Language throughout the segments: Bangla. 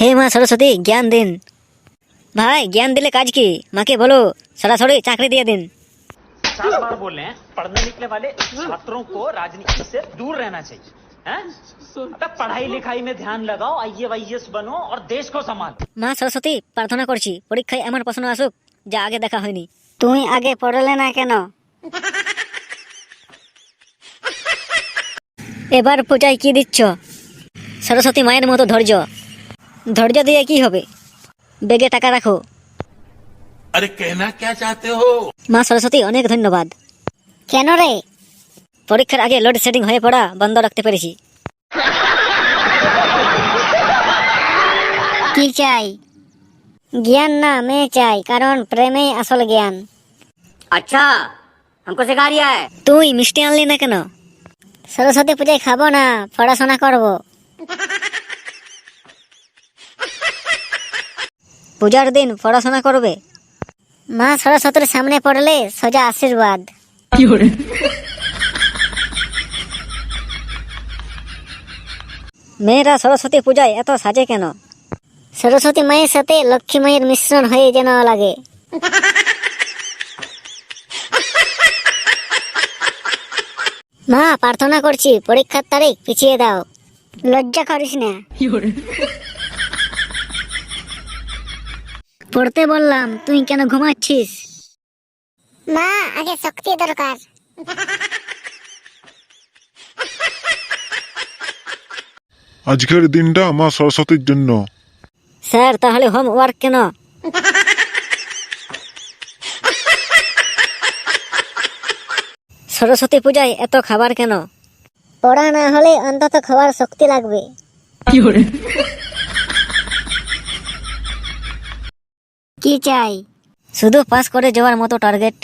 হে মা সরস্বতী জ্ঞান দিন। ভাই জ্ঞান দিলে কাজ কি? মাকে বলো সরাসরি চাকরি দিয়ে দিন। 4 बार बोले हैं पढ़ने निकले वाले छात्रों को राजनीति से दूर रहना चाहिए हैं? अबे पढ़ाई लिखाई में ध्यान लगाओ, आईएएस बनो और देश को संभालो। মা সরস্বতী প্রার্থনা করছি পরীক্ষায় এমন প্রশ্ন আসুক যা আগে দেখা হয়নি। তুই আগে পড়লে না কেন? এবার পূজায় কি দিচ্ছ? সরস্বতী মায়ের মতো ধৈর্য। ধৈর্য দিয়ে কি হবে? বেগে টাকা রাখো। अरे कहना क्या चाहते हो? মা সরস্বতী অনেক ধন্যবাদ। কেন রে? পরীক্ষার আগে লোডশেডিং হয়ে পড়া বন্ধ রাখতে পেরেছি। কি চাই? জ্ঞান না মেয়ে চাই, কারণ প্রেমেই আসল জ্ঞান। अच्छा हमको सिखा रिया है। তুই মিষ্টি আনলি না কেন? সরস্বতী পূজায় খাবো না, পড়াশোনা করব। পূজার দিন পড়াশোনা করবে? মা সরস্বতীর সামনে পড়লে সোজা আশীর্বাদ। মেয়েরা সরস্বতী পূজায় এত সাজে কেন? সরস্বতী মায়ের সাথে লক্ষ্মী মায়ের মিশ্রণ হয়ে যেন লাগে। মা প্রার্থনা করছি পরীক্ষার তারিখ পিছিয়ে দাও। লজ্জা করিস না। পড়তে বললাম, তুই কেন ঘুমাচ্ছিস? মা আগে শক্তি দরকার। আজকের দিনটা মা সরস্বতীর জন্য। স্যার তাহলে হোমওয়ার্ক কেন? সরস্বতী পূজায় এত খাবার কেন? পড়া না হলে অন্তত খাবার শক্তি লাগবে। কি চাই? শুধু পাস করে যাওয়ার মতো টার্গেট।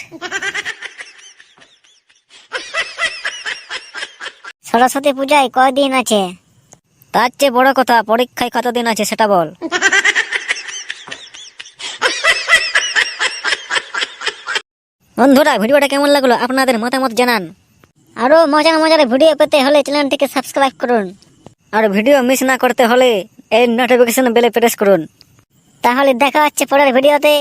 সরস্বতী পূজায় কয়দিন আছে? তার চেয়ে বড় কথা পরীক্ষায় কতদিন আছে সেটা বল। বন্ধুরা ভিডিওটা কেমন লাগলো আপনাদের মতামত জানান। আরো মজার মজার ভিডিও পেতে হলে চ্যানেলটিকে সাবস্ক্রাইব করুন, আর ভিডিও মিস না করতে হলে এই নোটিফিকেশন বেলে প্রেস করুন। তাহলে দেখা হচ্ছে পরের ভিডিওতে।